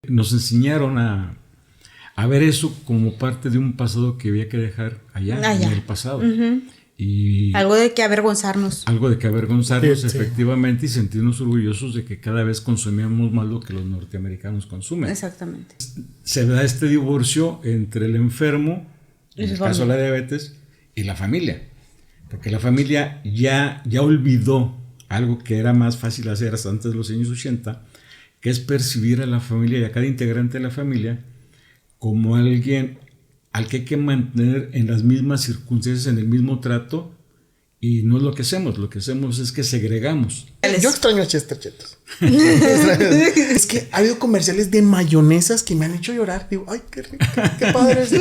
Nos enseñaron a ver eso como parte de un pasado que había que dejar allá. En el pasado. Uh-huh. Y algo de que avergonzarnos. Algo de que avergonzarnos, Sí. efectivamente, y sentirnos orgullosos de que cada vez consumíamos más lo que los norteamericanos consumen. Exactamente. Se da este divorcio entre el enfermo, Y en su el caso de la diabetes, y la familia. Porque la familia ya olvidó algo que era más fácil hacer hasta antes de los años 80, que es percibir a la familia y a cada integrante de la familia como alguien al que hay que mantener en las mismas circunstancias, en el mismo trato, y no es lo que hacemos es que segregamos. Yo extraño a Chester Chetos. Es que ha habido comerciales de mayonesas que me han hecho llorar. Digo, ay, qué rico, qué padre es.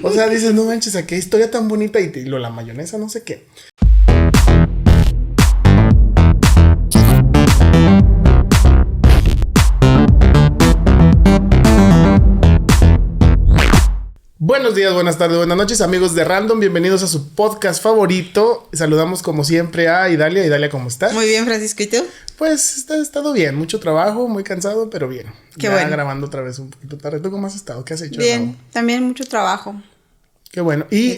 O sea, dices, no manches, a qué historia tan bonita. Y la mayonesa, no sé qué. Buenos días, buenas tardes, buenas noches, amigos de Random. Bienvenidos a su podcast favorito. Saludamos como siempre a Idalia. Idalia, ¿cómo estás? Muy bien, Francisco, ¿y tú? Pues he estado bien, mucho trabajo, muy cansado, pero bien. Qué ya bueno. grabando otra vez un poquito tarde. ¿Tú cómo has estado? ¿Qué has hecho? Bien, también mucho trabajo. Qué bueno. Y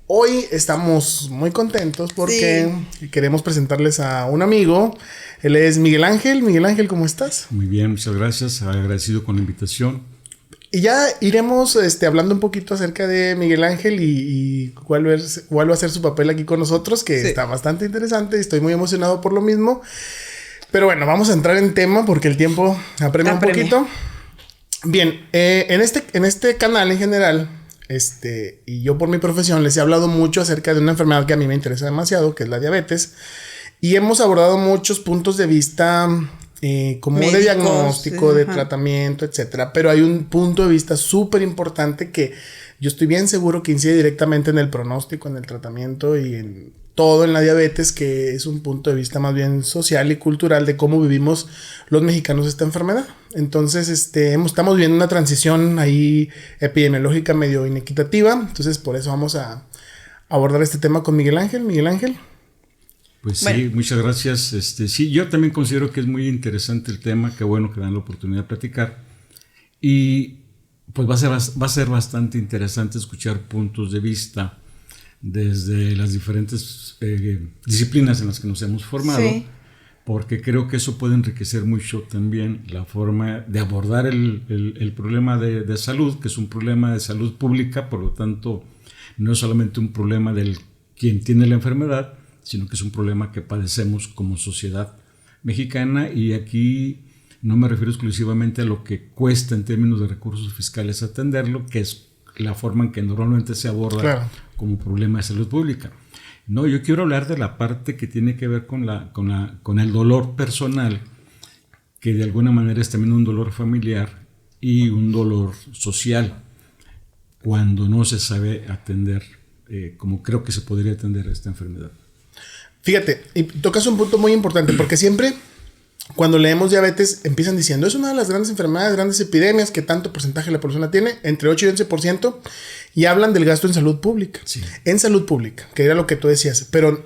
hoy estamos muy contentos porque queremos presentarles a un amigo. Él es Miguel Ángel. Miguel Ángel, ¿cómo estás? Muy bien, muchas gracias. Agradecido con la invitación. Y ya iremos hablando un poquito acerca de Miguel Ángel y cuál va a ser su papel aquí con nosotros, que está bastante interesante. Estoy muy emocionado por lo mismo. Pero bueno, vamos a entrar en tema porque el tiempo apremia un poquito. Bien, en este canal en general, y yo por mi profesión les he hablado mucho acerca de una enfermedad que a mí me interesa demasiado, que es la diabetes. Y hemos abordado muchos puntos de vista como médicos, de diagnóstico, de tratamiento, etcétera. Pero hay un punto de vista súper importante que yo estoy bien seguro que incide directamente en el pronóstico, en el tratamiento y en todo en la diabetes, que es un punto de vista más bien social y cultural de cómo vivimos los mexicanos esta enfermedad. Entonces, estamos viendo una transición ahí epidemiológica medio inequitativa. Entonces, por eso vamos a abordar este tema con Miguel Ángel. Miguel Ángel. Pues bueno. Sí, muchas gracias. Sí, yo también considero que es muy interesante el tema. Qué bueno que dan la oportunidad de platicar. Y pues va a ser bastante interesante escuchar puntos de vista desde las diferentes disciplinas en las que nos hemos formado, porque creo que eso puede enriquecer mucho también la forma de abordar el problema de salud, que es un problema de salud pública, por lo tanto no es solamente un problema del quien tiene la enfermedad, sino que es un problema que padecemos como sociedad mexicana, y aquí no me refiero exclusivamente a lo que cuesta en términos de recursos fiscales atenderlo, que es la forma en que normalmente se aborda como problema de salud pública. No, yo quiero hablar de la parte que tiene que ver con el dolor personal, que de alguna manera es también un dolor familiar y un dolor social, cuando no se sabe atender como creo que se podría atender esta enfermedad. Fíjate, y tocas un punto muy importante, porque siempre cuando leemos diabetes empiezan diciendo es una de las grandes enfermedades, grandes epidemias que tanto porcentaje de la población la tiene, entre 8 y 11%, y hablan del gasto en salud pública. Sí. En salud pública, que era lo que tú decías, pero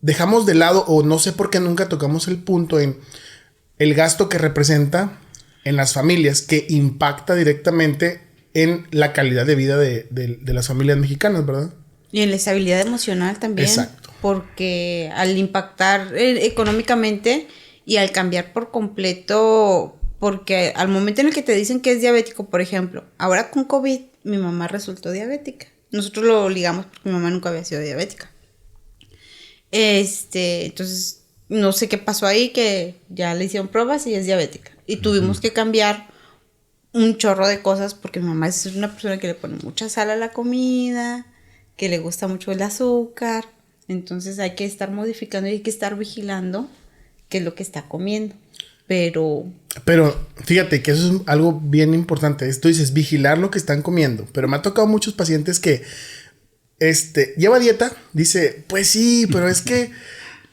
dejamos de lado, o no sé por qué nunca tocamos el punto en el gasto que representa en las familias, que impacta directamente en la calidad de vida de las familias mexicanas, ¿verdad? Y en la estabilidad emocional también. Exacto. Porque al impactar económicamente y al cambiar por completo, porque al momento en el que te dicen que es diabético, por ejemplo, ahora con COVID, mi mamá resultó diabética. Nosotros lo ligamos porque mi mamá nunca había sido diabética. Entonces, no sé qué pasó ahí, que ya le hicieron pruebas y es diabética. Y tuvimos que cambiar un chorro de cosas porque mi mamá es una persona que le pone mucha sal a la comida, que le gusta mucho el azúcar. Entonces hay que estar modificando y hay que estar vigilando qué es lo que está comiendo. Pero fíjate que eso es algo bien importante. Tú dices vigilar lo que están comiendo. Pero me ha tocado muchos pacientes que lleva dieta. Dice, pues sí, pero es que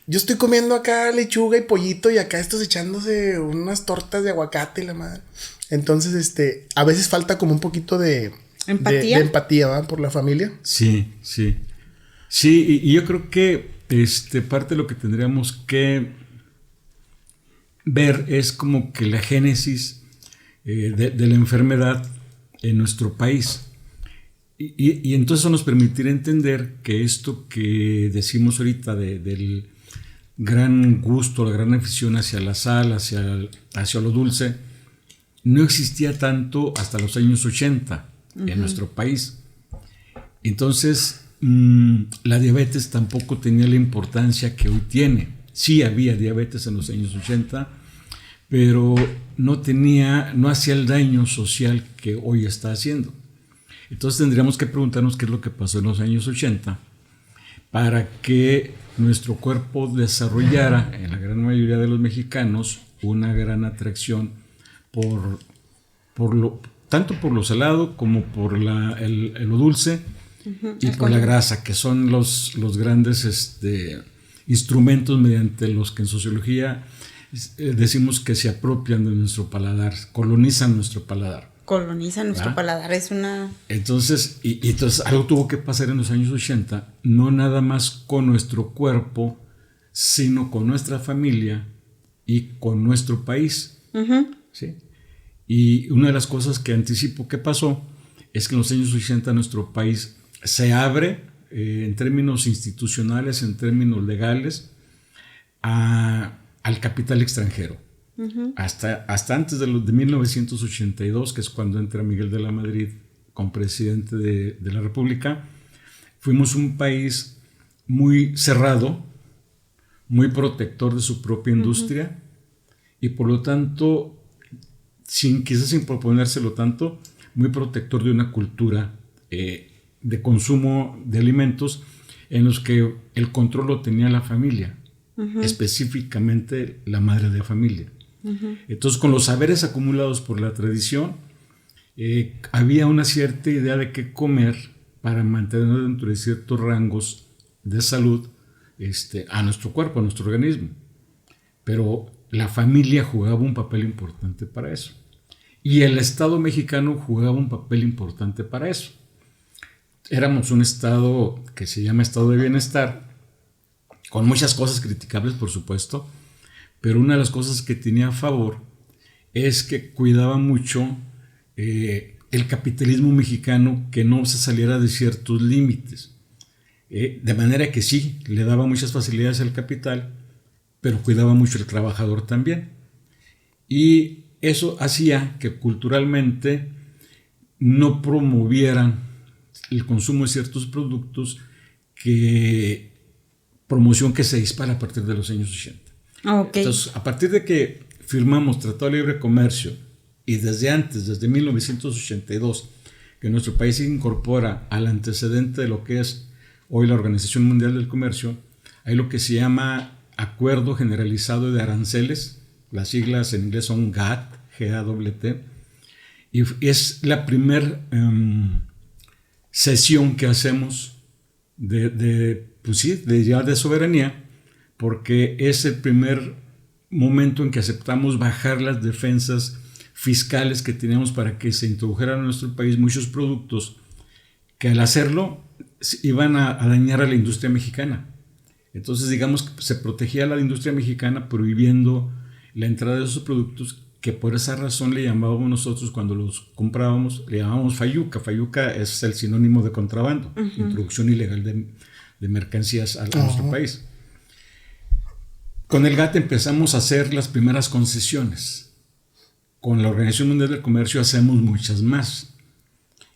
yo estoy comiendo acá lechuga y pollito y acá estos echándose unas tortas de aguacate y la madre. Entonces, a veces falta como un poquito de empatía, ¿va? Por la familia. Sí. Sí, y yo creo que parte de lo que tendríamos que ver es como que la génesis de la enfermedad en nuestro país. Y entonces eso nos permitirá entender que esto que decimos ahorita del gran gusto, la gran afición hacia la sal, hacia lo dulce, no existía tanto hasta los años 80 en nuestro país. Entonces, la diabetes tampoco tenía la importancia que hoy tiene. Sí había diabetes en los años 80, pero no hacía el daño social que hoy está haciendo. Entonces tendríamos que preguntarnos qué es lo que pasó en los años 80 para que nuestro cuerpo desarrollara, en la gran mayoría de los mexicanos, una gran atracción tanto por lo salado como por lo dulce y por la grasa, que son los grandes instrumentos mediante los que en sociología decimos que se apropian de nuestro paladar, colonizan nuestro paladar. Paladar, es una... Entonces, entonces algo tuvo que pasar en los años 80, no nada más con nuestro cuerpo, sino con nuestra familia y con nuestro país. ¿Sí? Y una de las cosas que anticipo que pasó es que en los años 80 nuestro país se abre en términos institucionales, en términos legales, al capital extranjero. Hasta antes de 1982, que es cuando entra Miguel de la Madrid como presidente de la República, fuimos un país muy cerrado, muy protector de su propia industria y por lo tanto, quizás sin proponérselo tanto, muy protector de una cultura de consumo de alimentos en los que el control lo tenía la familia, específicamente la madre de familia. Entonces, con los saberes acumulados por la tradición, había una cierta idea de qué comer para mantener dentro de ciertos rangos de salud a nuestro cuerpo, a nuestro organismo. Pero la familia jugaba un papel importante para eso. Y el Estado mexicano jugaba un papel importante para eso. Éramos un Estado que se llama Estado de Bienestar, con muchas cosas criticables, por supuesto, pero una de las cosas que tenía a favor es que cuidaba mucho el capitalismo mexicano, que no se saliera de ciertos límites. De manera que sí, le daba muchas facilidades al capital, pero cuidaba mucho el trabajador también. Y eso hacía que culturalmente no promovieran el consumo de ciertos productos, promoción que se dispara a partir de los años 80. Entonces, a partir de que firmamos Tratado de Libre Comercio y desde antes, desde 1982, que nuestro país se incorpora al antecedente de lo que es hoy la Organización Mundial del Comercio, hay lo que se llama Acuerdo Generalizado de Aranceles, las siglas en inglés son GATT, G-A-T-T, y es la primera sesión que hacemos de soberanía, porque es el primer momento en que aceptamos bajar las defensas fiscales que teníamos para que se introdujeran a nuestro país muchos productos que al hacerlo iban a dañar a la industria mexicana. Entonces, digamos que se protegía a la industria mexicana prohibiendo la entrada de esos productos, que por esa razón le llamábamos nosotros, cuando los comprábamos, le llamábamos fayuca. Fayuca es el sinónimo de contrabando, introducción ilegal de mercancías a nuestro país. Con el GATT empezamos a hacer las primeras concesiones. Con la Organización Mundial del Comercio hacemos muchas más.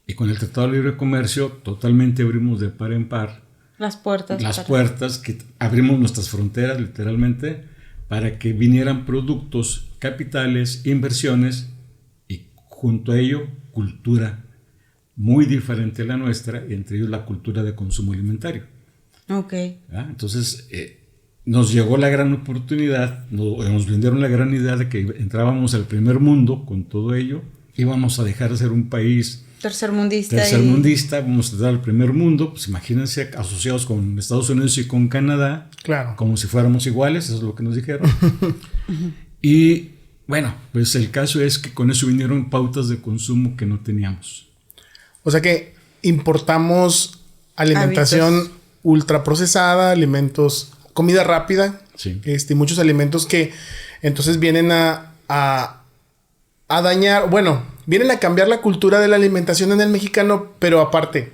Y con el Tratado de Libre Comercio totalmente abrimos de par en par las puertas, que abrimos nuestras fronteras literalmente para que vinieran productos, capitales, inversiones y junto a ello cultura muy diferente a la nuestra, entre ellos la cultura de consumo alimentario. Entonces nos llegó la gran oportunidad, nos vendieron la gran idea de que entrábamos al primer mundo con todo ello, íbamos a dejar de ser un país tercermundista, vamos a entrar al primer mundo, pues imagínense asociados con Estados Unidos y con Canadá, claro, como si fuéramos iguales, eso es lo que nos dijeron. Y bueno, pues el caso es que con eso vinieron pautas de consumo que no teníamos. O sea que importamos alimentación ultraprocesada, alimentos, comida rápida, sí. Muchos alimentos que entonces vienen a a dañar, bueno, vienen a cambiar la cultura de la alimentación en el mexicano, pero aparte,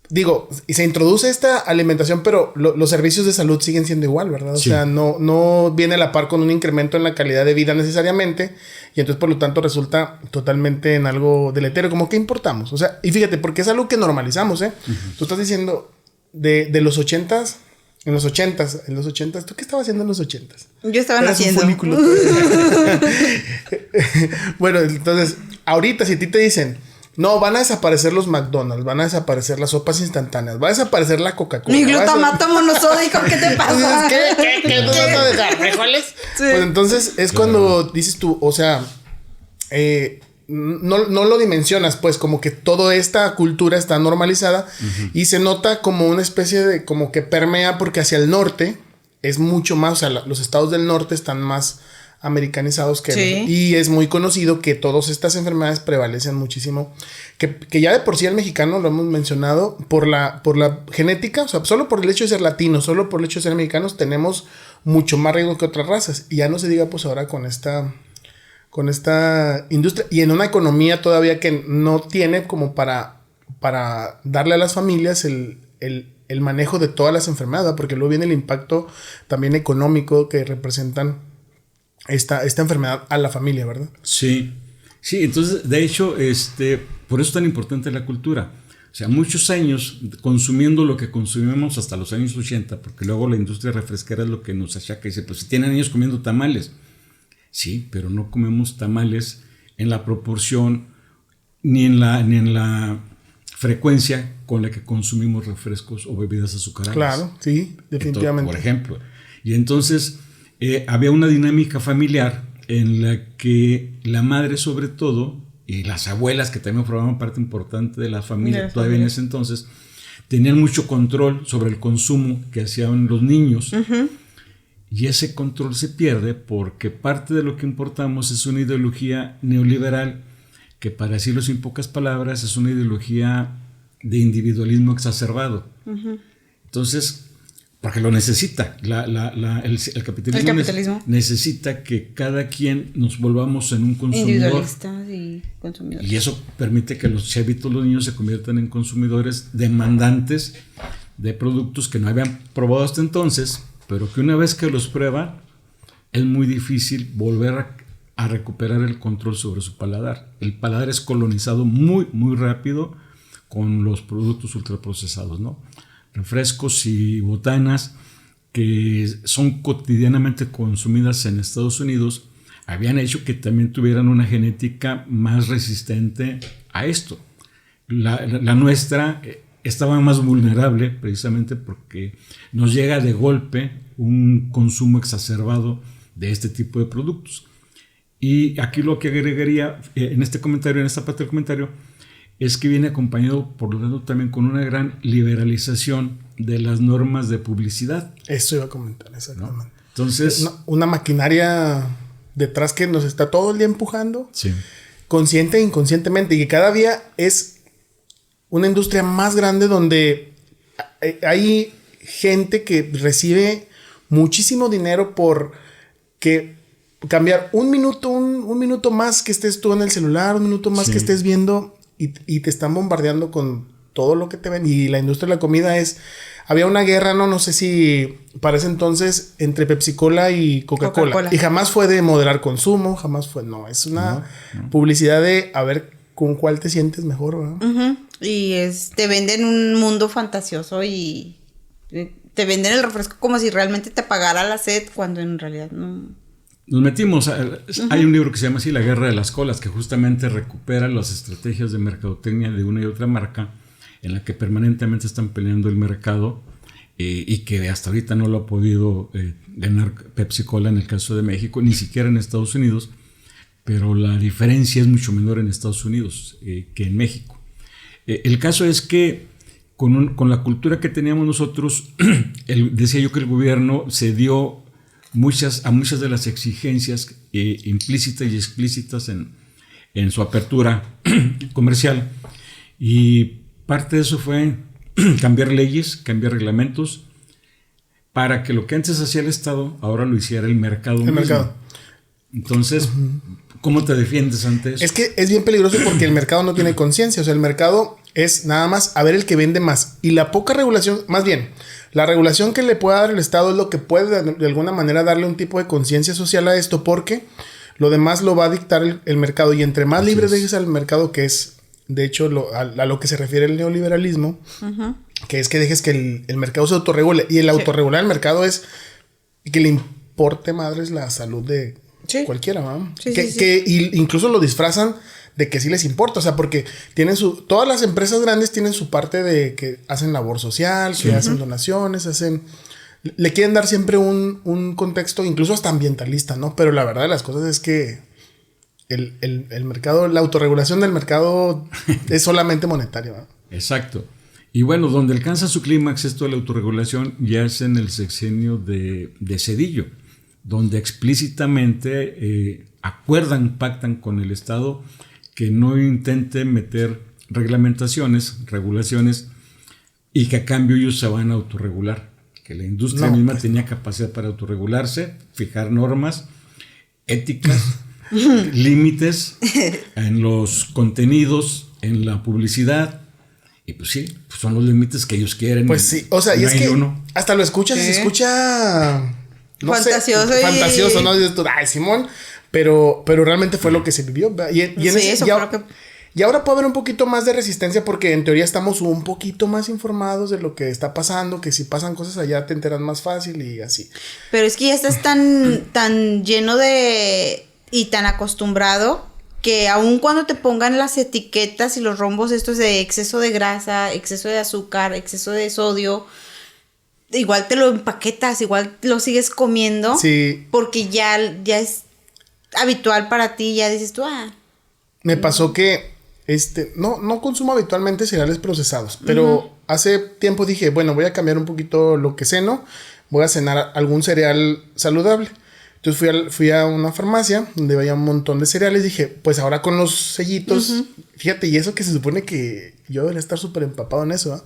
digo, y se introduce esta alimentación, pero los servicios de salud siguen siendo igual, ¿verdad? O sea, no viene a la par con un incremento en la calidad de vida necesariamente, y entonces por lo tanto resulta totalmente en algo deleterio, como que importamos. O sea, y fíjate, porque es algo que normalizamos, ¿eh? Tú estás diciendo de los 80s. En los 80s, ¿tú qué estabas haciendo en los 80s? Yo estaba naciendo. Bueno, entonces, ahorita si a ti te dicen, no, van a desaparecer los McDonald's, van a desaparecer las sopas instantáneas, va a desaparecer la Coca-Cola. Mi glutamato monosódico, ¿qué te pasa? ¿Qué tú vas a dejar? ¿Frijoles? Sí. Pues entonces es cuando dices tú, o sea, no lo dimensionas, pues como que toda esta cultura está normalizada y se nota como una especie de, como que permea, porque hacia el norte es mucho más, o sea, los estados del norte están más americanizados que y es muy conocido que todas estas enfermedades prevalecen muchísimo, que ya de por sí el mexicano, lo hemos mencionado, por la genética, o sea, solo por el hecho de ser latinos, solo por el hecho de ser mexicanos, tenemos mucho más riesgo que otras razas, y ya no se diga pues ahora con esta industria y en una economía todavía que no tiene como para darle a las familias el manejo de todas las enfermedades, porque luego viene el impacto también económico que representan esta enfermedad a la familia, ¿verdad? Sí, entonces de hecho por eso es tan importante la cultura. O sea, muchos años consumiendo lo que consumimos hasta los años 80, porque luego la industria refresquera es lo que nos achaca y dice, pues si tienen años comiendo tamales. Sí, pero no comemos tamales en la proporción ni en la frecuencia con la que consumimos refrescos o bebidas azucaradas. Claro, sí, definitivamente. Por ejemplo. Y entonces había una dinámica familiar en la que la madre sobre todo y las abuelas, que también formaban parte importante de la familia todavía en ese entonces, tenían mucho control sobre el consumo que hacían los niños. Y ese control se pierde porque parte de lo que importamos es una ideología neoliberal que, para decirlo sin pocas palabras, es una ideología de individualismo exacerbado. Entonces, porque lo necesita, el capitalismo necesita que cada quien nos volvamos en un consumidor. Individualistas y consumidores. Y eso permite que los chavitos, los niños, se conviertan en consumidores demandantes de productos que no habían probado hasta entonces, pero que una vez que los prueba, es muy difícil volver a recuperar el control sobre su paladar. El paladar es colonizado muy, muy rápido con los productos ultraprocesados, ¿no? Refrescos y botanas que son cotidianamente consumidas en Estados Unidos habían hecho que también tuvieran una genética más resistente a esto. La nuestra estaba más vulnerable precisamente porque nos llega de golpe un consumo exacerbado de este tipo de productos. Y aquí lo que agregaría en este comentario, en esta parte del comentario, es que viene acompañado por lo tanto también con una gran liberalización de las normas de publicidad. Eso iba a comentar, exactamente. ¿No? Entonces, una maquinaria detrás que nos está todo el día empujando, sí, consciente e inconscientemente, y que cada día es una industria más grande donde hay gente que recibe muchísimo dinero por que cambiar un minuto más que estés tú en el celular, un minuto más que estés viendo, y te están bombardeando con todo lo que te ven. Y la industria de la comida había una guerra, no sé si para ese entonces, entre Pepsi-Cola y Coca-Cola. Y jamás fue de moderar consumo, jamás fue, es una publicidad de a ver con cuál te sientes mejor, ¿verdad? Y te venden un mundo fantasioso y te venden el refresco como si realmente te apagara la sed, cuando en realidad no. Nos metimos, hay un libro que se llama así, La Guerra de las Colas, que justamente recupera las estrategias de mercadotecnia de una y otra marca, en la que permanentemente están peleando el mercado, y que hasta ahorita no lo ha podido ganar Pepsi-Cola en el caso de México, ni siquiera en Estados Unidos, pero la diferencia es mucho menor en Estados Unidos que en México. El caso es que con la cultura que teníamos nosotros, decía yo que el gobierno cedió a muchas de las exigencias implícitas y explícitas en su apertura comercial, y parte de eso fue cambiar leyes, cambiar reglamentos, para que lo que antes hacía el Estado ahora lo hiciera el mercado. Entonces, ¿cómo te defiendes ante eso? Es que es bien peligroso porque el mercado no tiene conciencia. O sea, el mercado es nada más a ver el que vende más. Y la poca regulación, más bien, la regulación que le pueda dar el Estado es lo que puede de alguna manera darle un tipo de conciencia social a esto, porque lo demás lo va a dictar el mercado. Y entre más libre dejes al mercado, que es, de hecho, a lo que se refiere el neoliberalismo, que es que dejes que el mercado se autorregule. Y el autorregular el mercado es que le importe madres la salud de cualquiera, ¿no? Que incluso lo disfrazan de que sí les importa, o sea, porque tienen todas las empresas grandes tienen su parte de que hacen labor social, que hacen donaciones, le quieren dar siempre un contexto, incluso hasta ambientalista, ¿no? Pero la verdad de las cosas es que el mercado, la autorregulación del mercado es solamente monetaria, ¿no? Exacto. Y bueno, donde alcanza su clímax esto de la autorregulación ya es en el sexenio de Zedillo, donde explícitamente pactan con el Estado que no intente meter regulaciones, y que a cambio ellos se van a autorregular, que la industria misma tenía capacidad para autorregularse, fijar normas, éticas, límites en los contenidos, en la publicidad, y pues sí, pues son los límites que ellos quieren. Pues sí, o sea, y es que hasta lo escuchas y se escucha... No fantasioso. Fantasioso, ¿no? Dices tú, ay, Simón... Pero realmente fue lo que se vivió. Y ahora puede haber un poquito más de resistencia porque en teoría estamos un poquito más informados de lo que está pasando, que si pasan cosas allá te enteras más fácil y así. Pero es que ya estás tan lleno y tan acostumbrado que aun cuando te pongan las etiquetas y los rombos estos de exceso de grasa, exceso de azúcar, exceso de sodio, igual te lo empaquetas, igual lo sigues comiendo. Sí. Porque ya es habitual para ti, ya dices tú, Me pasó que no consumo habitualmente cereales procesados, pero hace tiempo dije, bueno, voy a cambiar un poquito lo que ceno, voy a cenar algún cereal saludable. Entonces fui a una farmacia donde había un montón de cereales, dije, pues ahora con los sellitos, fíjate, y eso que se supone que yo debería estar súper empapado en eso, ¿eh?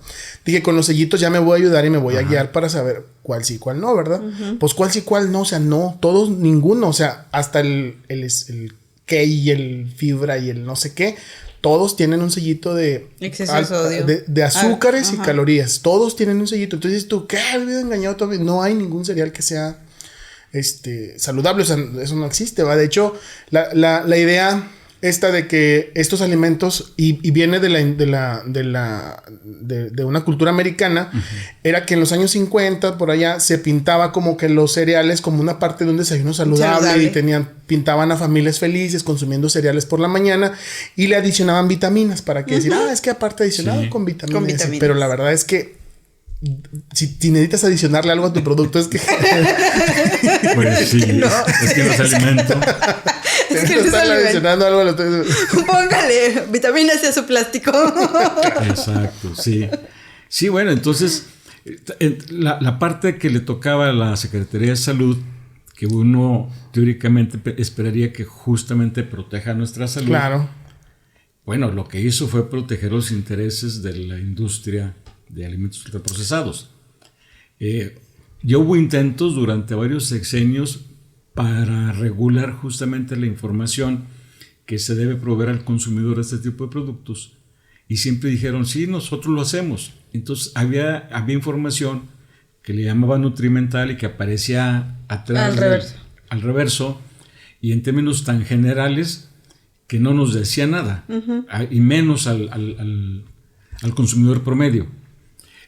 Dije, con los sellitos ya me voy a ayudar y me voy a guiar para saber cuál sí, cuál no, ¿verdad? Pues cuál sí, cuál no, o sea, no, todos, ninguno, o sea, hasta el K y el fibra y el no sé qué, todos tienen un sellito de exceso de sodio, de azúcares y calorías, todos tienen un sellito. Entonces tú, ¿qué? ¿Has vivido engañado todavía? No hay ningún cereal que sea saludable, o sea, eso no existe, ¿va? De hecho, la idea esta de que estos alimentos y viene de una cultura americana, era que en los años 50 por allá se pintaba como que los cereales como una parte de un desayuno saludable. Y pintaban a familias felices consumiendo cereales por la mañana y le adicionaban vitaminas para que decir, es que aparte adicionado con vitaminas. Pero la verdad es que si necesitas adicionarle algo a tu producto es que pues sí, es que no es alimento. Es que no están adicionando algo a lo póngale vitaminas a su plástico. Exacto, sí. Sí, bueno, entonces la parte que le tocaba a la Secretaría de Salud, que uno teóricamente esperaría que justamente proteja nuestra salud. Claro. Bueno, lo que hizo fue proteger los intereses de la industria de alimentos ultraprocesados. Ya hubo intentos durante varios sexenios para regular justamente la información que se debe proveer al consumidor de este tipo de productos. Y siempre dijeron, sí, nosotros lo hacemos. Entonces había información que le llamaban nutrimental y que aparecía atrás al reverso y en términos tan generales que no nos decía nada, y menos al consumidor promedio.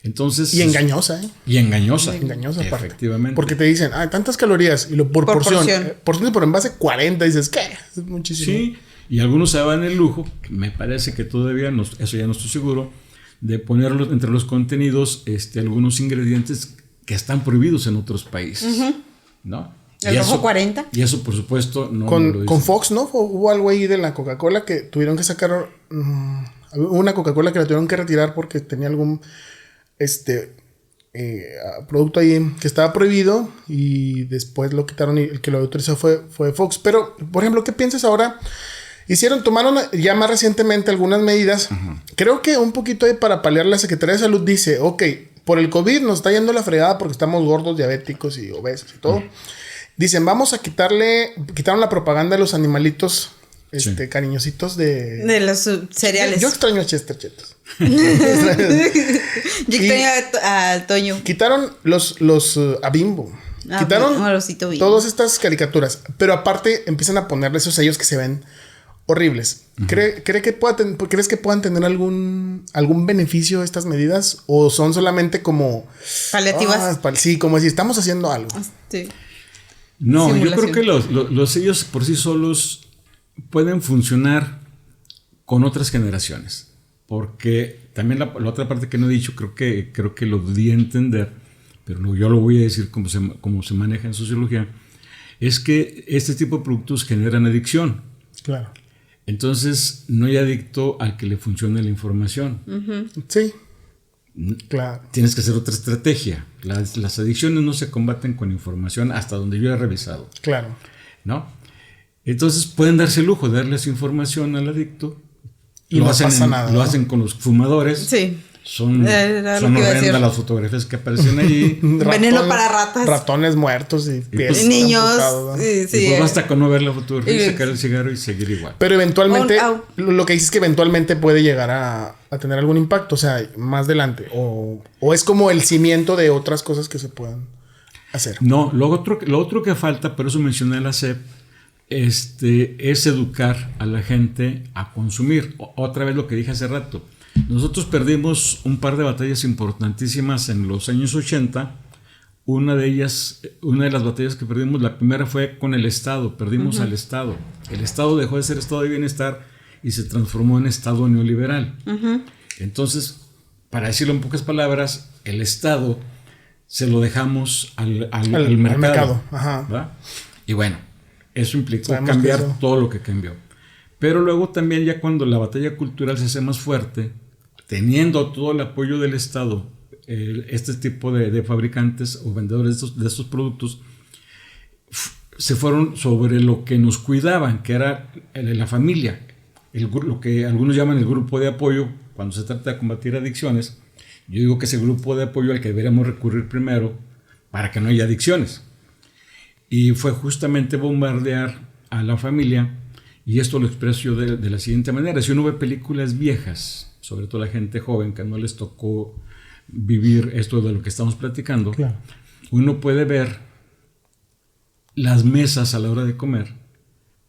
Entonces, y engañosa, ¿eh? Y engañosa. Engañosa, efectivamente. Porque te dicen, tantas calorías y por porción. Porción por envase 40, dices, ¿qué? Es muchísimo. Sí, y algunos se daban el lujo, me parece que todavía, eso ya no estoy seguro, de ponerlos entre los contenidos algunos ingredientes que están prohibidos en otros países, ¿no? ¿El rojo 40? Y eso, por supuesto, no con Fox, ¿no? Hubo algo ahí de la Coca-Cola que tuvieron que sacar... una Coca-Cola que la tuvieron que retirar porque tenía algún... producto ahí que estaba prohibido y después lo quitaron y el que lo autorizó fue Fox. Pero, por ejemplo, ¿qué piensas ahora? Tomaron ya más recientemente algunas medidas. Creo que un poquito ahí para paliar, la Secretaría de Salud dice, ok, por el COVID nos está yendo la fregada porque estamos gordos, diabéticos y obesos y todo. Dicen, vamos a quitaron la propaganda de los animalitos, cariñositos de los cereales. Yo extraño a Chester Chetos. Yo extraño a Toño. Quitaron a Bimbo. Quitaron todas estas caricaturas. Pero aparte empiezan a ponerle esos sellos que se ven horribles. Uh-huh. ¿Crees que puedan tener algún beneficio estas medidas? ¿O son solamente como paliativas? Sí, como si estamos haciendo algo. Sí. No, yo creo que los sellos por sí solos pueden funcionar con otras generaciones. Porque también la otra parte que no he dicho, creo que lo di a entender, pero yo lo voy a decir como se maneja en sociología, es que este tipo de productos generan adicción. Claro. Entonces, no hay adicto al que le funcione la información. Uh-huh. Sí. Claro. Tienes que hacer otra estrategia. Las adicciones no se combaten con información hasta donde yo he revisado. Claro. ¿No? Entonces, pueden darse el lujo de darles información al adicto. Y no pasa nada. Lo hacen con los fumadores. Sí. Son horrendas las fotografías que aparecen allí. Veneno para ratas. Ratones muertos y pies. Niños. Y pues basta con no ver la fotografía, sacar el cigarro y seguir igual. Pero eventualmente, lo que dices es que eventualmente puede llegar a tener algún impacto, o sea, más adelante. O es como el cimiento de otras cosas que se puedan hacer. No, lo otro que falta, por eso mencioné la SEP, es educar a la gente a consumir. Otra vez lo que dije hace rato. Nosotros perdimos un par de batallas importantísimas en los años 80. Una de las batallas que perdimos, la primera fue con el Estado. Perdimos al Estado. El Estado dejó de ser Estado de bienestar y se transformó en Estado neoliberal. Uh-huh. Entonces, para decirlo en pocas palabras, el Estado se lo dejamos al mercado. Ajá. ¿Va? Y bueno, eso implicó cambiar todo lo que cambió. Pero luego también ya cuando la batalla cultural se hace más fuerte, teniendo todo el apoyo del Estado, este tipo de fabricantes o vendedores de estos productos se fueron sobre lo que nos cuidaban, que era la familia, lo que algunos llaman el grupo de apoyo cuando se trata de combatir adicciones. Yo digo que es el grupo de apoyo al que deberíamos recurrir primero para que no haya adicciones. Y fue justamente bombardear a la familia. Y esto lo expreso yo de la siguiente manera. Si uno ve películas viejas, sobre todo la gente joven que no les tocó vivir esto de lo que estamos platicando, claro, uno puede ver las mesas a la hora de comer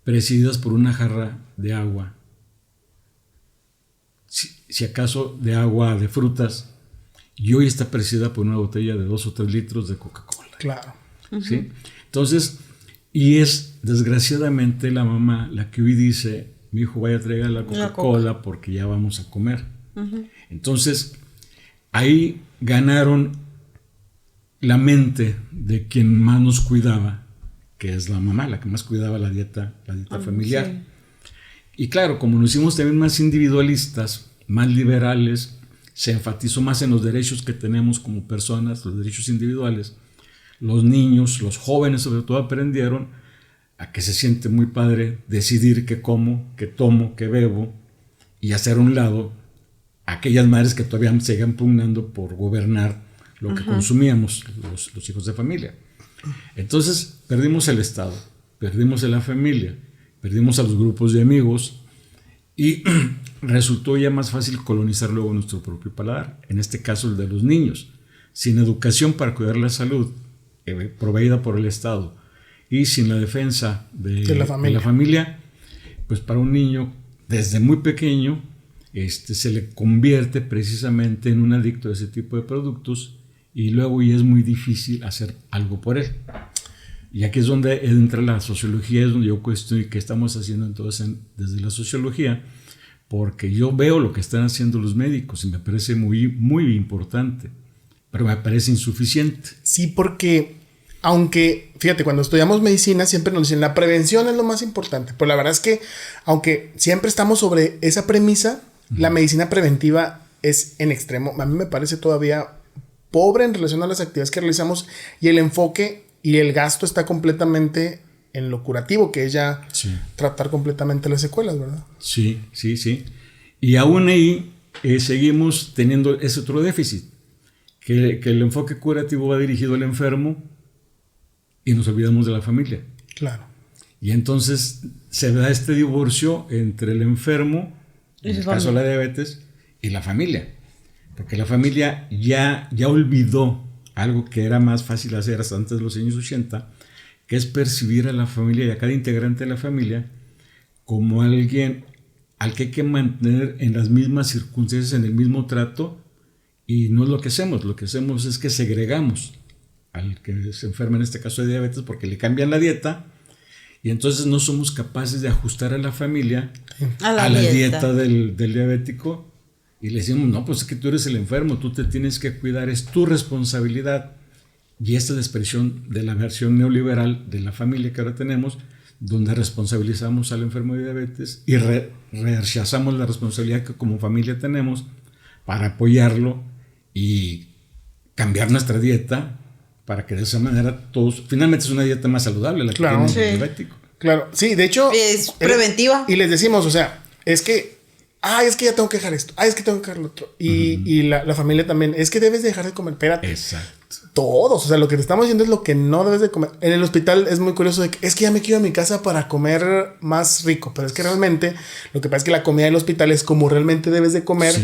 presididas por una jarra de agua, si acaso de agua de frutas, y hoy está presidida por una botella de 2 o 3 litros de Coca-Cola. Claro. ¿Sí? Entonces, y es desgraciadamente la mamá la que hoy dice, mi hijo vaya a traer la Coca-Cola porque ya vamos a comer. Uh-huh. Entonces, ahí ganaron la mente de quien más nos cuidaba, que es la mamá, la que más cuidaba la dieta familiar. Sí. Y claro, como nos hicimos también más individualistas, más liberales, se enfatizó más en los derechos que tenemos como personas, los derechos individuales. Los niños, los jóvenes sobre todo, aprendieron a que se siente muy padre decidir qué como, qué tomo, qué bebo, y hacer a un lado aquellas madres que todavía siguen pugnando por gobernar lo que consumíamos los hijos de familia. Entonces perdimos el Estado, perdimos a la familia, perdimos a los grupos de amigos y resultó ya más fácil colonizar luego nuestro propio paladar, en este caso el de los niños, sin educación para cuidar la salud proveída por el Estado y sin la defensa de la familia, pues para un niño desde muy pequeño se le convierte precisamente en un adicto a ese tipo de productos y luego ya es muy difícil hacer algo por él. Y aquí es donde entra la sociología, es donde yo cuestiono qué estamos haciendo entonces desde la sociología, porque yo veo lo que están haciendo los médicos y me parece muy, muy importante, pero me parece insuficiente. Sí, porque aunque, fíjate, cuando estudiamos medicina siempre nos dicen la prevención es lo más importante, pero la verdad es que aunque siempre estamos sobre esa premisa, la medicina preventiva es en extremo, a mí me parece todavía pobre en relación a las actividades que realizamos y el enfoque y el gasto está completamente en lo curativo, que es ya tratar completamente las secuelas, ¿verdad? Sí. Y aún ahí seguimos teniendo ese otro déficit, que el enfoque curativo va dirigido al enfermo y nos olvidamos de la familia. Claro. Y entonces se da este divorcio entre el enfermo, en el caso de la diabetes, y la familia. Porque la familia ya olvidó algo que era más fácil hacer hasta antes de los años 80, que es percibir a la familia y a cada integrante de la familia como alguien al que hay que mantener en las mismas circunstancias, en el mismo trato, y no es lo que hacemos es que segregamos al que se enferma, en este caso de diabetes, porque le cambian la dieta, y entonces no somos capaces de ajustar a la familia a la dieta del diabético, y le decimos, no, pues es que tú eres el enfermo, tú te tienes que cuidar, es tu responsabilidad. Y esta es la expresión de la versión neoliberal de la familia que ahora tenemos, donde responsabilizamos al enfermo de diabetes y rechazamos la responsabilidad que como familia tenemos para apoyarlo y cambiar nuestra dieta para que de esa manera todos, finalmente es una dieta más saludable la que tiene el diabético. Claro, sí, de hecho es preventiva. Y les decimos, o sea, es que ya tengo que dejar esto, es que tengo que dejar lo otro. Y la familia también, es que debes dejar de comer, espérate. Exacto. Todos, o sea, lo que te estamos diciendo es lo que no debes de comer. En el hospital es muy curioso de que es que ya me quiero a mi casa para comer más rico, pero es que realmente lo que pasa es que la comida del hospital es como realmente debes de comer,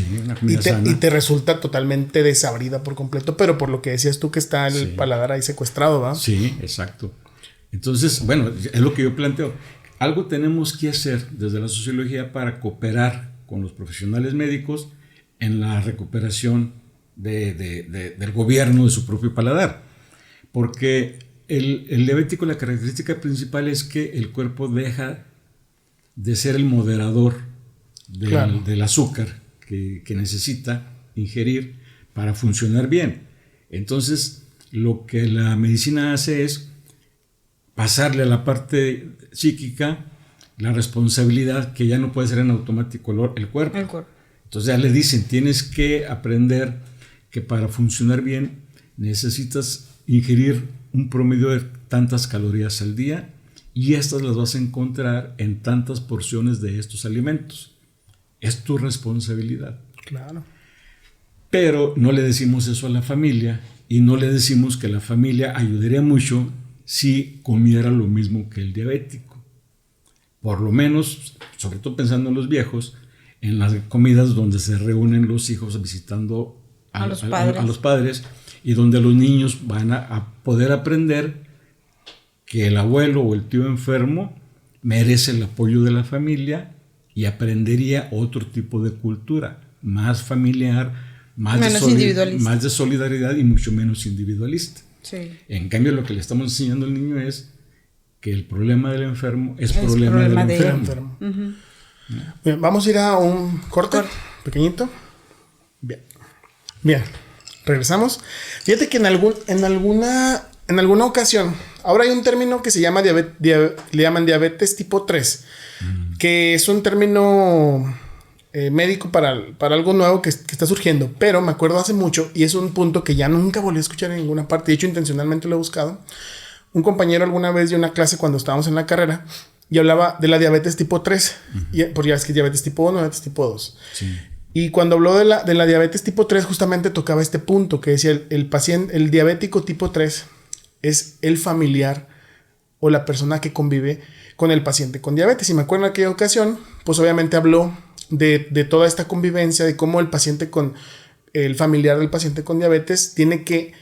y te resulta totalmente desabrida por completo, pero por lo que decías tú que está el paladar ahí secuestrado, ¿va? Sí, exacto. Entonces, bueno, es lo que yo planteo. Algo tenemos que hacer desde la sociología para cooperar con los profesionales médicos en la recuperación del gobierno de su propio paladar, porque el diabético, la característica principal es que el cuerpo deja de ser el moderador del azúcar que necesita ingerir para funcionar bien. Entonces lo que la medicina hace es pasarle a la parte psíquica la responsabilidad que ya no puede ser en automático el cuerpo. Entonces ya le dicen, tienes que aprender que para funcionar bien necesitas ingerir un promedio de tantas calorías al día, y estas las vas a encontrar en tantas porciones de estos alimentos. Es tu responsabilidad. Claro. Pero no le decimos eso a la familia, y no le decimos que la familia ayudaría mucho si comiera lo mismo que el diabético. Por lo menos, sobre todo pensando en los viejos, en las comidas donde se reúnen los hijos visitando a los padres, y donde los niños van a poder aprender que el abuelo o el tío enfermo merece el apoyo de la familia, y aprendería otro tipo de cultura, más familiar, más de solidaridad y mucho menos individualista. Sí. En cambio, lo que le estamos enseñando al niño es que el problema del enfermo es problema del enfermo. Bien, vamos a ir a un corte pequeñito. Bien, regresamos. Fíjate que en alguna ocasión, ahora hay un término que se llama le llaman diabetes tipo 3, que es un término médico para algo nuevo que está surgiendo, pero me acuerdo hace mucho, y es un punto que ya nunca volví a escuchar en ninguna parte. De hecho, intencionalmente lo he buscado. Un compañero alguna vez dio una clase cuando estábamos en la carrera y hablaba de la diabetes tipo 3, porque ya es que diabetes tipo 1, diabetes tipo 2. Sí. Y cuando habló de la diabetes tipo 3, justamente tocaba este punto que decía el paciente, el diabético tipo 3 es el familiar o la persona que convive con el paciente con diabetes. Y me acuerdo en aquella ocasión, pues obviamente habló de toda esta convivencia, de cómo el familiar del paciente con diabetes tiene que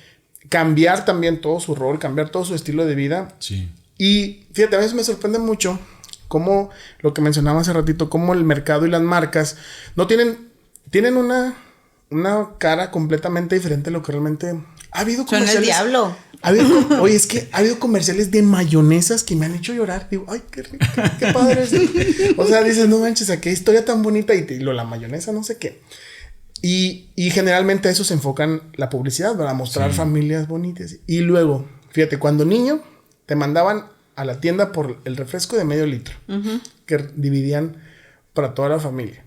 cambiar también todo su rol, cambiar todo su estilo de vida. Sí. Y fíjate, a veces me sorprende mucho cómo, lo que mencionaba hace ratito, cómo el mercado y las marcas no tienen una cara completamente diferente a lo que realmente ha habido. Son el diablo. Oye, es que ha habido comerciales de mayonesas que me han hecho llorar. Digo, ay, qué rico, qué padre es. O sea, dices, no manches, qué historia tan bonita. Y la mayonesa, no sé qué. Y generalmente a eso se enfocan la publicidad, para mostrar familias bonitas. Y luego, fíjate, cuando niño te mandaban a la tienda por el refresco de medio litro, que dividían para toda la familia.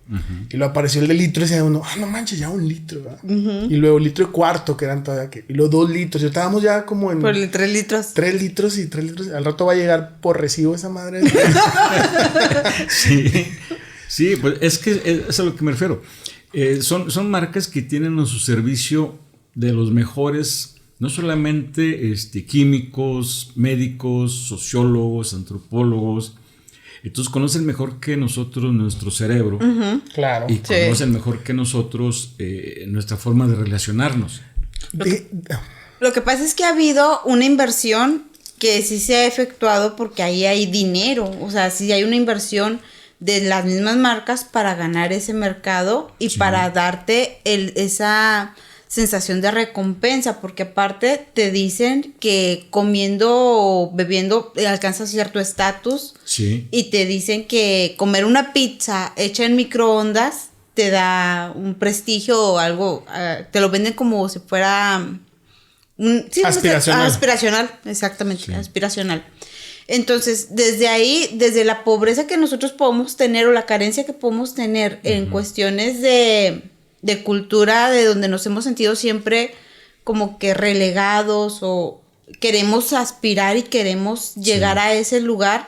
Y luego apareció el de litro y decía uno, no manches, ya 1 litro, ¿verdad? Y luego 1,25 litros que eran todavía y luego 2 litros. Y estábamos ya como en... Por el 3 litros. 3 litros y 3 litros. Al rato va a llegar por recibo esa madre. Sí, pues es que es a lo que me refiero. Son marcas que tienen a su servicio de los mejores no solamente químicos, médicos, sociólogos, antropólogos. Entonces conocen mejor que nosotros nuestro cerebro. Claro. Y conocen mejor que nosotros nuestra forma de relacionarnos. Lo que pasa es que ha habido una inversión que sí se ha efectuado porque ahí hay dinero. O sea, sí hay una inversión de las mismas marcas para ganar ese mercado y para darte esa sensación de recompensa, porque aparte te dicen que comiendo o bebiendo alcanzas cierto estatus, y te dicen que comer una pizza hecha en microondas te da un prestigio o algo, te lo venden como si fuera aspiracional, exactamente, aspiracional. Entonces, desde ahí, desde la pobreza que nosotros podemos tener o la carencia que podemos tener en cuestiones de cultura, de donde nos hemos sentido siempre como que relegados o queremos aspirar y queremos llegar a ese lugar,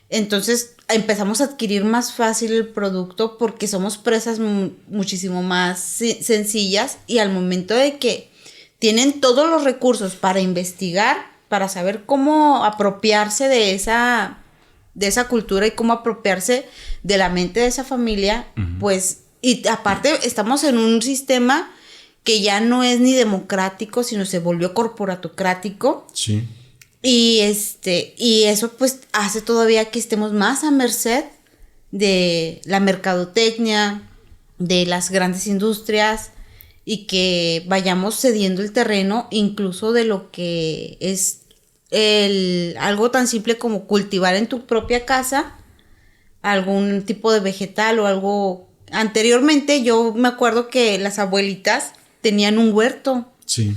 entonces empezamos a adquirir más fácil el producto porque somos presas muchísimo más sencillas, y al momento de que tienen todos los recursos para investigar, para saber cómo apropiarse de esa cultura y cómo apropiarse de la mente de esa familia, pues. Y aparte estamos en un sistema que ya no es ni democrático, sino se volvió corporatocrático. Sí. Y eso pues hace todavía que estemos más a merced de la mercadotecnia, de las grandes industrias, y que vayamos cediendo el terreno incluso de lo que es algo tan simple como cultivar en tu propia casa algún tipo de vegetal o algo. Anteriormente yo me acuerdo que las abuelitas tenían un huerto. Sí.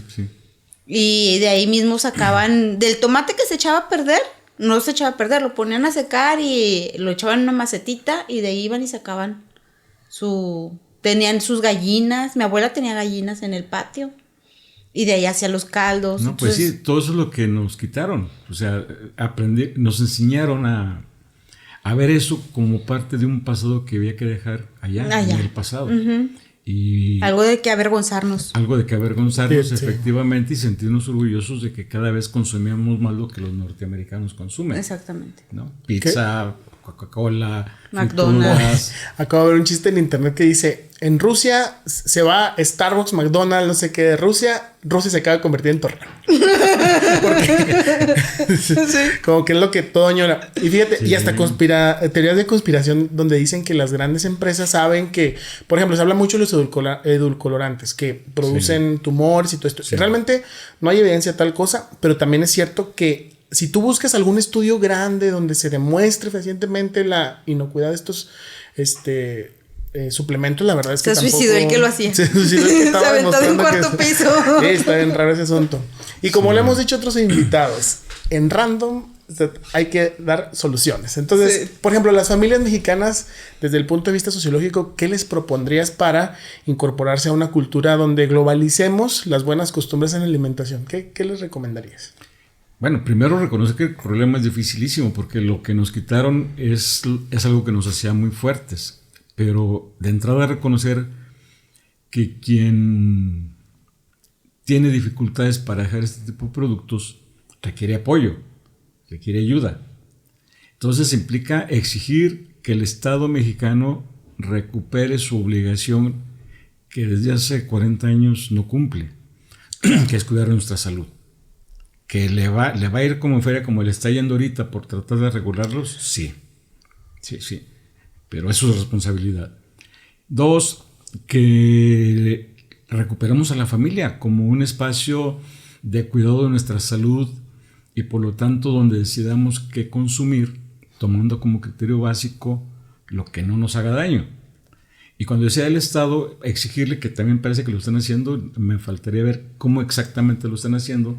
Y de ahí mismo sacaban del tomate que se echaba a perder, no se echaba a perder, lo ponían a secar y lo echaban en una macetita, y de ahí iban y sacaban tenían sus gallinas. Mi abuela tenía gallinas en el patio y de ahí hacía los caldos. No, entonces, pues sí, todo eso es lo que nos quitaron. O sea, nos enseñaron a ver eso como parte de un pasado que había que dejar allá. En el pasado. Y algo de que avergonzarnos. Sí. Efectivamente, y sentirnos orgullosos de que cada vez consumíamos más lo que los norteamericanos consumen. Exactamente. ¿No? Pizza, Coca-Cola, McDonald's. Acabo de ver un chiste en internet que dice: en Rusia se va Starbucks, McDonald's, no sé qué de Rusia se acaba de convertir en Torreón. Porque como que es lo que todo añora. Y fíjate, y hasta teorías de conspiración donde dicen que las grandes empresas saben que, por ejemplo, se habla mucho de los edulcorantes que producen tumores y todo esto. Realmente no hay evidencia de tal cosa, pero también es cierto que si tú buscas algún estudio grande donde se demuestre fehacientemente la inocuidad de estos suplementos, la verdad es que se suicidó el que lo hacía. Se suicidó el que estaba se aventó de un cuarto piso. Sí, está bien raro ese asunto. Y como le hemos dicho a otros invitados, en Random hay que dar soluciones. Entonces, por ejemplo, las familias mexicanas, desde el punto de vista sociológico, ¿qué les propondrías para incorporarse a una cultura donde globalicemos las buenas costumbres en la alimentación? ¿Qué les recomendarías? Bueno, primero reconocer que el problema es dificilísimo, porque lo que nos quitaron es algo que nos hacía muy fuertes. Pero de entrada reconocer que quien tiene dificultades para dejar este tipo de productos requiere apoyo, requiere ayuda. Entonces implica exigir que el Estado mexicano recupere su obligación que desde hace 40 años no cumple, que es cuidar nuestra salud. ¿Que le va a ir como en feria como le está yendo ahorita por tratar de regularlos? Sí. Pero eso es responsabilidad. 2, que recuperemos a la familia como un espacio de cuidado de nuestra salud, y por lo tanto donde decidamos qué consumir, tomando como criterio básico lo que no nos haga daño. Y cuando decía el Estado, exigirle, que también parece que lo están haciendo, me faltaría ver cómo exactamente lo están haciendo,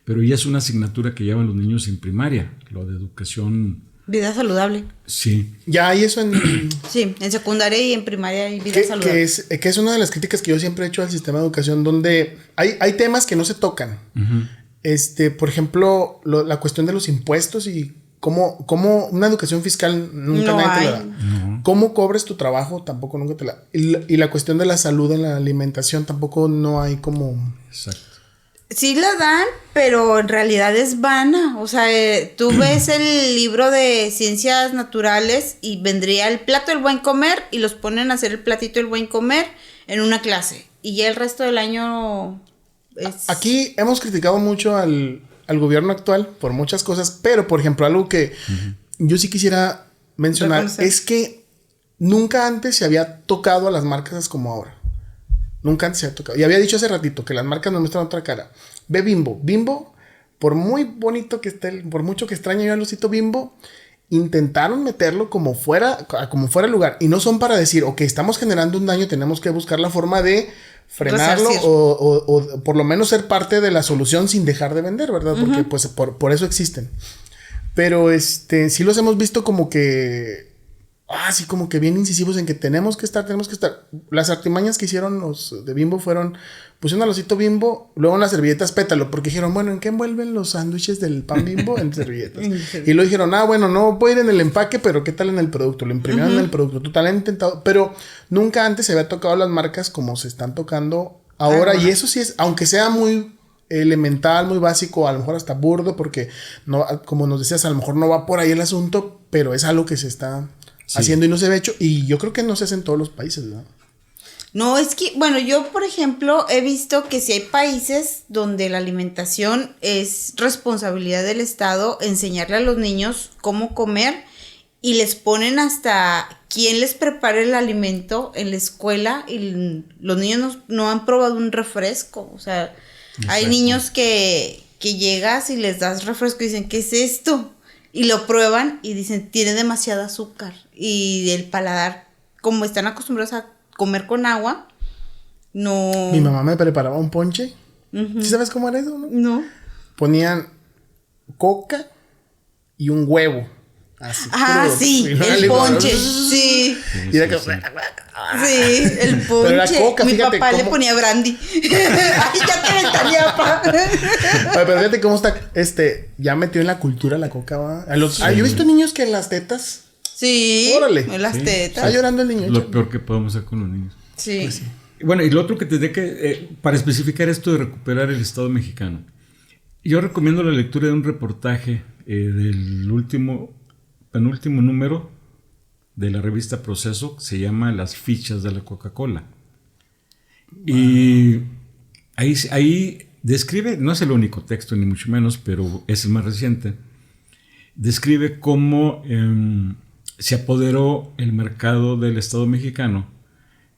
pero ya es una asignatura que llevan los niños en primaria, lo de educación. Vida saludable. Sí. Ya hay eso en... Sí, en secundaria y en primaria hay vida saludable. Que es una de las críticas que yo siempre he hecho al sistema de educación, donde hay temas que no se tocan. Por ejemplo, la cuestión de los impuestos y cómo una educación fiscal nunca nadie te la da. No. Cómo cobres tu trabajo tampoco nunca te la da. Y la cuestión de la salud en la alimentación tampoco no hay como... Exacto. Sí la dan, pero en realidad es vana. O sea, tú ves el libro de ciencias naturales y vendría el plato del buen comer y los ponen a hacer el platito del buen comer en una clase. Y ya el resto del año es... Aquí hemos criticado mucho al gobierno actual por muchas cosas, pero por ejemplo algo que yo sí quisiera mencionar es que nunca antes se había tocado a las marcas como ahora. Nunca antes se había tocado. Y había dicho hace ratito que las marcas nos muestran otra cara. Ve Bimbo. Bimbo, por muy bonito que esté, por mucho que extrañe yo al osito Bimbo, intentaron meterlo como fuera el lugar. Y no son para decir, ok, estamos generando un daño, tenemos que buscar la forma de frenarlo o por lo menos ser parte de la solución sin dejar de vender, ¿verdad? Porque pues por eso existen. Pero sí los hemos visto como que... sí, como que bien incisivos en que tenemos que estar. Las artimañas que hicieron los de Bimbo fueron... Pusieron al osito Bimbo, luego unas servilletas pétalo, porque dijeron, bueno, ¿en qué envuelven los sándwiches del pan Bimbo? En servilletas. Y luego dijeron, bueno, no puede ir en el empaque, pero ¿qué tal en el producto? Lo imprimieron en el producto. Total, han intentado, pero nunca antes se había tocado las marcas como se están tocando ahora. Y eso sí es, aunque sea muy elemental, muy básico, a lo mejor hasta burdo, porque no, como nos decías, a lo mejor no va por ahí el asunto, pero es algo que se está... Sí. Haciendo y no se ve hecho, y yo creo que no se hace en todos los países, ¿no? No, es que, bueno, yo por ejemplo he visto que si hay países donde la alimentación es responsabilidad del Estado, enseñarle a los niños cómo comer y les ponen hasta quién les prepara el alimento en la escuela y los niños no han probado un refresco, o sea, exacto. Hay niños que llegas y les das refresco y dicen, ¿qué es esto? Y lo prueban y dicen, tiene demasiado azúcar. Y el paladar, como están acostumbrados a comer con agua, no... Mi mamá me preparaba un ponche. ¿Sí sabes cómo era eso? No. Ponían coca y un huevo. Así. Sí, el ponche. Sí. Y era que... Sí, el ponche. Pero la coca, mi fíjate papá cómo... le ponía brandy. Ay, ya te ventaneaba, pa. Pero fíjate cómo está, ya metió en la cultura la coca, ¿va? Yo he visto niños que en las tetas. Sí. Órale. En las tetas. Está llorando el niño. Lo peor que podemos hacer con los niños. Sí. Pues sí. Bueno, y lo otro que tendré que, para especificar esto de recuperar el Estado mexicano, yo recomiendo la lectura de un reportaje del penúltimo número de la revista Proceso, que se llama Las fichas de la Coca-Cola. Wow. Y ahí describe, no es el único texto ni mucho menos, pero es el más reciente, describe cómo se apoderó el mercado del Estado mexicano,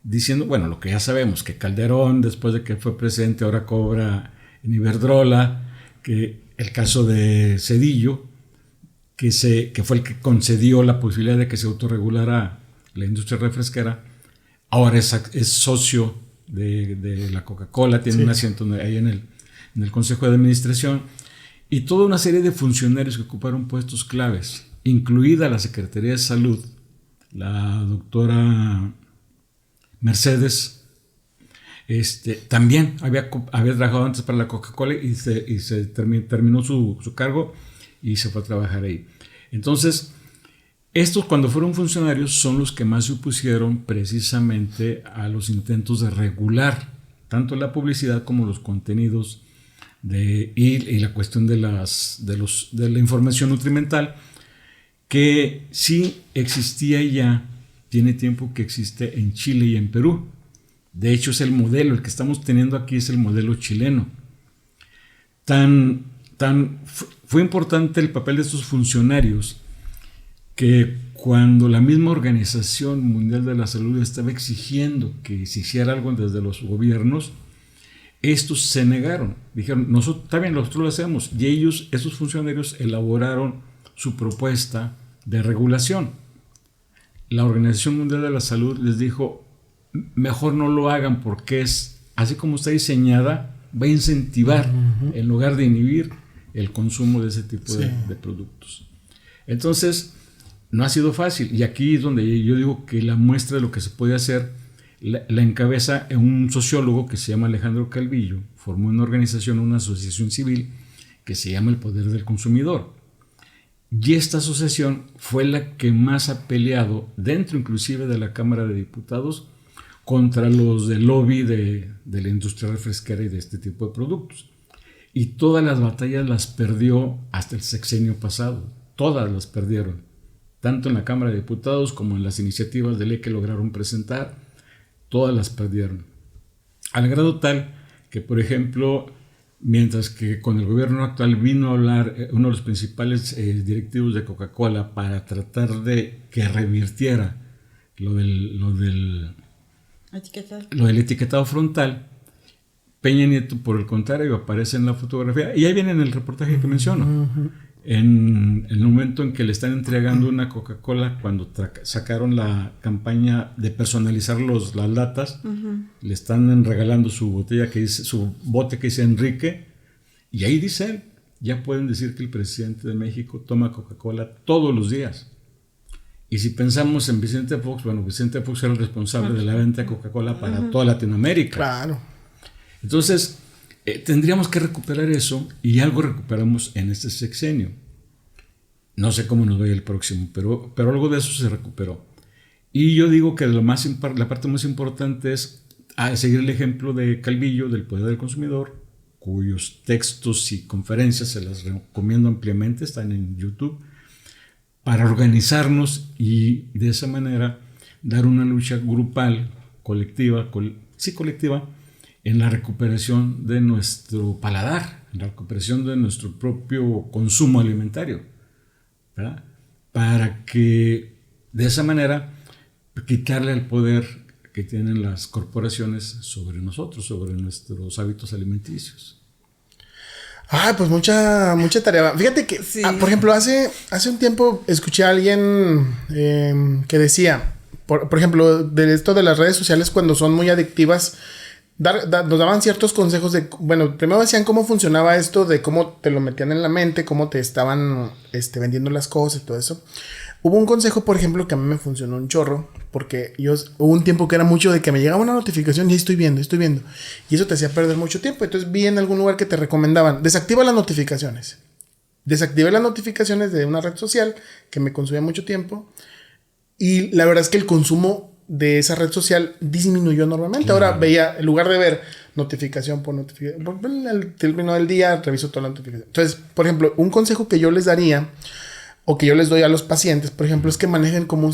diciendo, bueno, lo que ya sabemos, que Calderón, después de que fue presidente, ahora cobra en Iberdrola, que el caso de Zedillo, que fue el que concedió la posibilidad de que se autorregulara la industria refresquera, ahora es socio de la Coca-Cola, tiene un asiento ahí en el Consejo de Administración, y toda una serie de funcionarios que ocuparon puestos claves, incluida la Secretaría de Salud, la doctora Mercedes, también había trabajado antes para la Coca-Cola y se terminó su cargo y se fue a trabajar ahí. Entonces, estos cuando fueron funcionarios son los que más se opusieron precisamente a los intentos de regular tanto la publicidad como los contenidos y la cuestión de la información nutrimental, que sí existía ya, tiene tiempo que existe en Chile y en Perú. De hecho, es el modelo, el que estamos teniendo aquí es el modelo chileno. Fue importante el papel de estos funcionarios que cuando la misma Organización Mundial de la Salud estaba exigiendo que se hiciera algo desde los gobiernos, estos se negaron. Dijeron, está bien, nosotros lo hacemos. Y esos funcionarios elaboraron su propuesta de regulación. La Organización Mundial de la Salud les dijo, mejor no lo hagan porque así como está diseñada, va a incentivar en lugar de inhibir el consumo de ese tipo de productos. Entonces, no ha sido fácil. Y aquí es donde yo digo que la muestra de lo que se puede hacer la encabeza un sociólogo que se llama Alejandro Calvillo. Formó una organización, una asociación civil que se llama El Poder del Consumidor. Y esta asociación fue la que más ha peleado, dentro inclusive de la Cámara de Diputados, contra los del lobby de la industria refresquera y de este tipo de productos. y todas las batallas las perdió hasta el sexenio pasado. Todas las perdieron, tanto en la Cámara de Diputados como en las iniciativas de ley que lograron presentar, todas las perdieron. Al grado tal que, por ejemplo, mientras que con el gobierno actual vino a hablar uno de los principales directivos de Coca-Cola para tratar de que revirtiera lo del etiquetado frontal, Peña Nieto, por el contrario, aparece en la fotografía, y ahí viene en el reportaje que menciono, en el momento en que le están entregando una Coca-Cola, cuando sacaron la campaña de personalizar las latas, le están regalando su botella que dice, su bote que dice Enrique, y ahí dice él, ya pueden decir que el presidente de México toma Coca-Cola todos los días. Y si pensamos en Vicente Fox, bueno, Vicente Fox era el responsable de la venta de Coca-Cola para toda Latinoamérica. Claro. Entonces, tendríamos que recuperar eso, y algo recuperamos en este sexenio. No sé cómo nos vaya el próximo, pero algo de eso se recuperó. Y yo digo que la parte más importante es seguir el ejemplo de Calvillo, del Poder del Consumidor, cuyos textos y conferencias se las recomiendo ampliamente, están en YouTube, para organizarnos y de esa manera dar una lucha grupal, colectiva, en la recuperación de nuestro paladar, en la recuperación de nuestro propio consumo alimentario, ¿verdad? Para que de esa manera quitarle el poder que tienen las corporaciones sobre nosotros, sobre nuestros hábitos alimenticios. Pues mucha tarea. Fíjate que, sí. Por ejemplo, hace un tiempo escuché a alguien que decía, por ejemplo, de esto de las redes sociales cuando son muy adictivas, nos daban ciertos consejos de, bueno, primero decían cómo funcionaba esto, de cómo te lo metían en la mente, cómo te estaban vendiendo las cosas y todo eso. Hubo un consejo, por ejemplo, que a mí me funcionó un chorro, porque hubo un tiempo que era mucho de que me llegaba una notificación y estoy viendo, y eso te hacía perder mucho tiempo. Entonces vi en algún lugar que te recomendaban, desactiva las notificaciones. Desactivé las notificaciones de una red social que me consumía mucho tiempo, y la verdad es que el consumo de esa red social disminuyó enormemente. Ahora veía, en lugar de ver notificación por notificación, al término del día, reviso toda la notificación. Entonces, por ejemplo, un consejo que yo les daría, o que yo les doy a los pacientes, por ejemplo, es que manejen como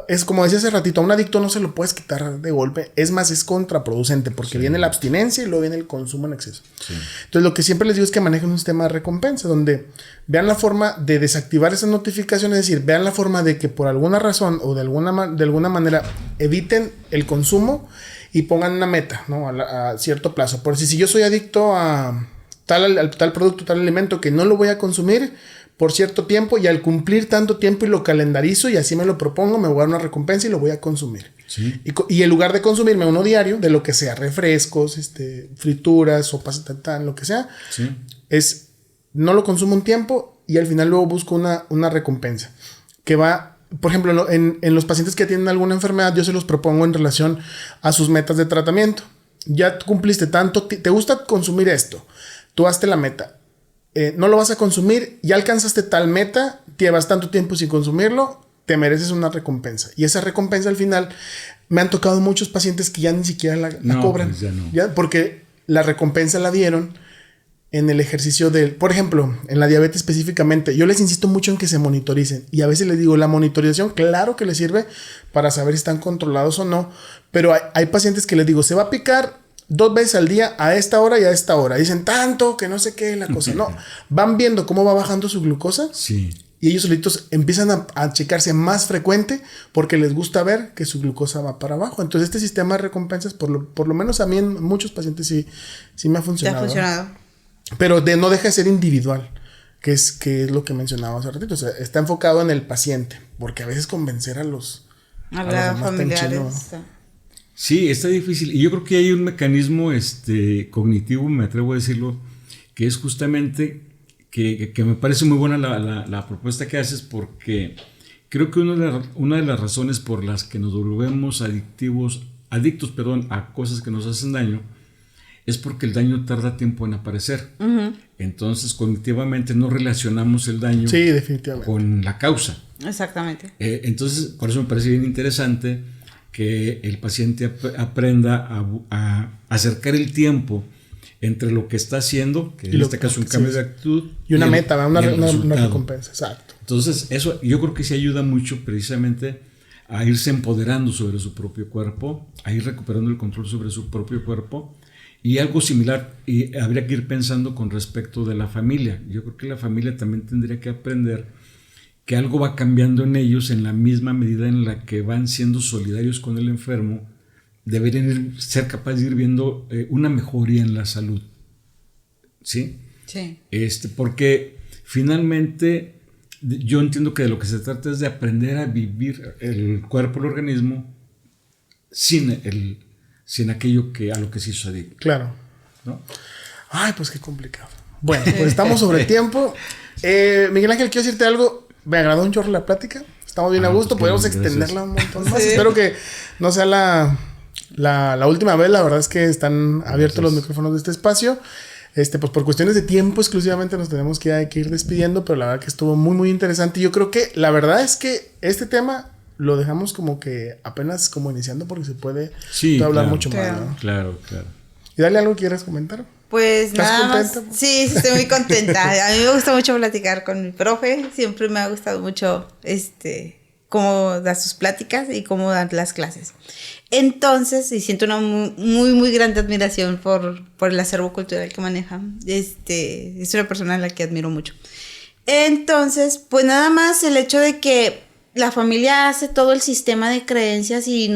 es como decía hace ratito, a un adicto no se lo puedes quitar de golpe. Es más, es contraproducente, porque viene la abstinencia y luego viene el consumo en exceso. Sí. Entonces, lo que siempre les digo es que manejen un sistema de recompensa, donde vean la forma de desactivar esas notificaciones, es decir, vean la forma de que por alguna razón o de alguna manera eviten el consumo y pongan una meta, ¿no? A cierto plazo. Por si yo soy adicto a tal producto, tal alimento, que no lo voy a consumir por cierto tiempo, y al cumplir tanto tiempo y lo calendarizo y así me lo propongo, me voy a dar una recompensa y lo voy a consumir. Sí. Y en lugar de consumirme uno diario, de lo que sea, refrescos, frituras, sopas, lo que sea, sí, no lo consumo un tiempo y al final luego busco una recompensa que va, por ejemplo, en los pacientes que tienen alguna enfermedad, yo se los propongo en relación a sus metas de tratamiento. Ya cumpliste tanto, te gusta consumir esto, tú hazte la meta. No lo vas a consumir, ya alcanzaste tal meta, llevas tanto tiempo sin consumirlo, te mereces una recompensa. Y esa recompensa al final, me han tocado muchos pacientes que ya ni siquiera la cobran. Pues ya, porque la recompensa la dieron en el ejercicio por ejemplo, en la diabetes específicamente. Yo les insisto mucho en que se monitoricen. Y a veces les digo, la monitorización, claro que les sirve para saber si están controlados o no. Pero hay pacientes que les digo, se va a picar 2 veces al día a esta hora y a esta hora. Dicen tanto que no sé qué la cosa. No, van viendo cómo va bajando su glucosa. Sí. Y ellos solitos empiezan a checarse más frecuente porque les gusta ver que su glucosa va para abajo. Entonces este sistema de recompensas, por lo menos a mí en muchos pacientes sí me ha funcionado. ¿Te ha funcionado? Pero no deja de ser individual, que es lo que mencionaba hace ratito. O sea, está enfocado en el paciente, porque a veces convencer a los familiares. Sí, está difícil. Y yo creo que hay un mecanismo cognitivo, me atrevo a decirlo, que es justamente que me parece muy buena la propuesta que haces, porque creo que una de las razones por las que nos volvemos adictos a cosas que nos hacen daño es porque el daño tarda tiempo en aparecer. Uh-huh. Entonces, cognitivamente no relacionamos el daño con la causa. Exactamente. Entonces, por eso me parece bien interesante que el paciente aprenda a acercar el tiempo entre lo que está haciendo, que en este caso un cambio de actitud. Y una meta, una recompensa, exacto. Entonces, eso yo creo que sí ayuda mucho precisamente a irse empoderando sobre su propio cuerpo, a ir recuperando el control sobre su propio cuerpo. Y algo similar y habría que ir pensando con respecto de la familia. Yo creo que la familia también tendría que aprender que algo va cambiando en ellos en la misma medida en la que van siendo solidarios con el enfermo. Deberían ser capaces de ir viendo una mejoría en la salud. ¿Sí? Sí. Porque finalmente yo entiendo que de lo que se trata es de aprender a vivir el cuerpo, el organismo, sin aquello a lo que se hizo adicto. Claro. ¿No? Ay, pues qué complicado. Bueno, pues estamos sobre el tiempo. Miguel Ángel, quiero decirte algo. Me agradó un chorro la plática. Estamos bien a gusto. Podemos extenderla un montón más. Sí. Espero que no sea la última vez. La verdad es que están abiertos los micrófonos de este espacio. Pues por cuestiones de tiempo exclusivamente nos tenemos que ir despidiendo. Pero la verdad que estuvo muy, muy interesante. Y yo creo que la verdad es que este tema lo dejamos como que apenas como iniciando porque se puede hablar mucho más, ¿no? Claro. ¿Y dale algo que quieras comentar? Pues nada más. Sí, estoy muy contenta. A mí me gusta mucho platicar con mi profe. Siempre me ha gustado mucho cómo da sus pláticas y cómo dan las clases. Entonces, y siento una muy, muy grande admiración por el acervo cultural que maneja. Es una persona a la que admiro mucho. Entonces, pues nada más el hecho de que la familia hace todo el sistema de creencias y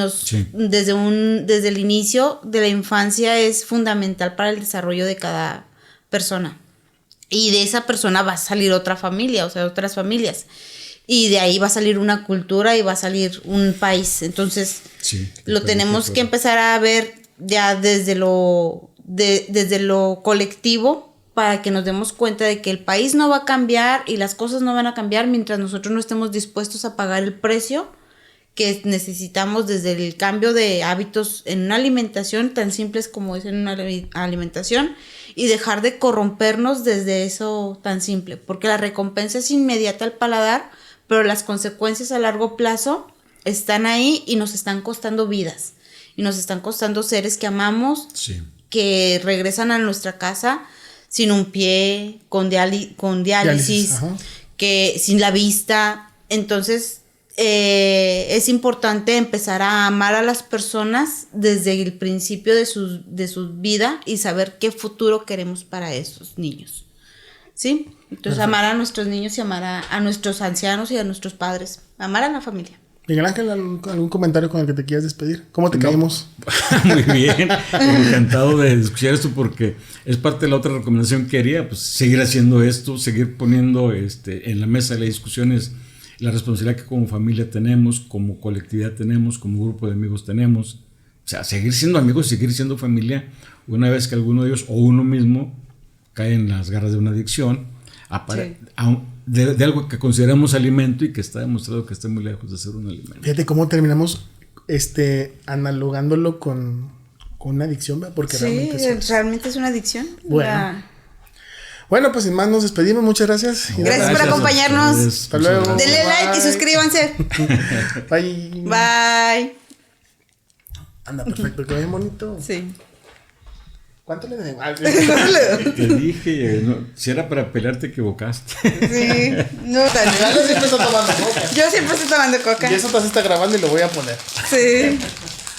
desde el inicio de la infancia es fundamental para el desarrollo de cada persona. Y de esa persona va a salir otra familia, o sea, otras familias. Y de ahí va a salir una cultura y va a salir un país. Entonces, lo tenemos que empezar a ver ya desde lo colectivo, para que nos demos cuenta de que el país no va a cambiar y las cosas no van a cambiar mientras nosotros no estemos dispuestos a pagar el precio que necesitamos desde el cambio de hábitos en una alimentación tan simples como es en una alimentación y dejar de corrompernos desde eso tan simple, porque la recompensa es inmediata al paladar, pero las consecuencias a largo plazo están ahí y nos están costando vidas y nos están costando seres que amamos, que regresan a nuestra casa sin un pie, con diálisis, que sin la vista. Entonces, es importante empezar a amar a las personas desde el principio de su vida y saber qué futuro queremos para esos niños. ¿Sí? Entonces, amar a nuestros niños y amar a nuestros ancianos y a nuestros padres. Amar a la familia. Miguel Ángel, ¿algún comentario con el que te quieras despedir? ¿Cómo te caímos? Muy bien, encantado de escuchar esto porque es parte de la otra recomendación que haría, pues seguir haciendo esto, seguir poniendo en la mesa de las discusiones la responsabilidad que como familia tenemos, como colectividad tenemos, como grupo de amigos tenemos. O sea, seguir siendo amigos, seguir siendo familia, una vez que alguno de ellos o uno mismo cae en las garras de una adicción, de algo que consideramos alimento y que está demostrado que está muy lejos de ser un alimento. Fíjate cómo terminamos analogándolo con una adicción, ¿verdad? Porque realmente es una adicción. Bueno, pues sin más nos despedimos. Muchas gracias. Gracias por acompañarnos. Hasta luego. Denle like y suscríbanse. Bye. Bye. Anda, perfecto. Quedó bien bonito. Sí. ¿Cuánto le debo? Te dije, si era para pelear te equivocaste. Sí, no tan. Yo siempre estoy tomando coca. Yo siempre estoy tomando coca. Y eso se está grabando y lo voy a poner. Sí.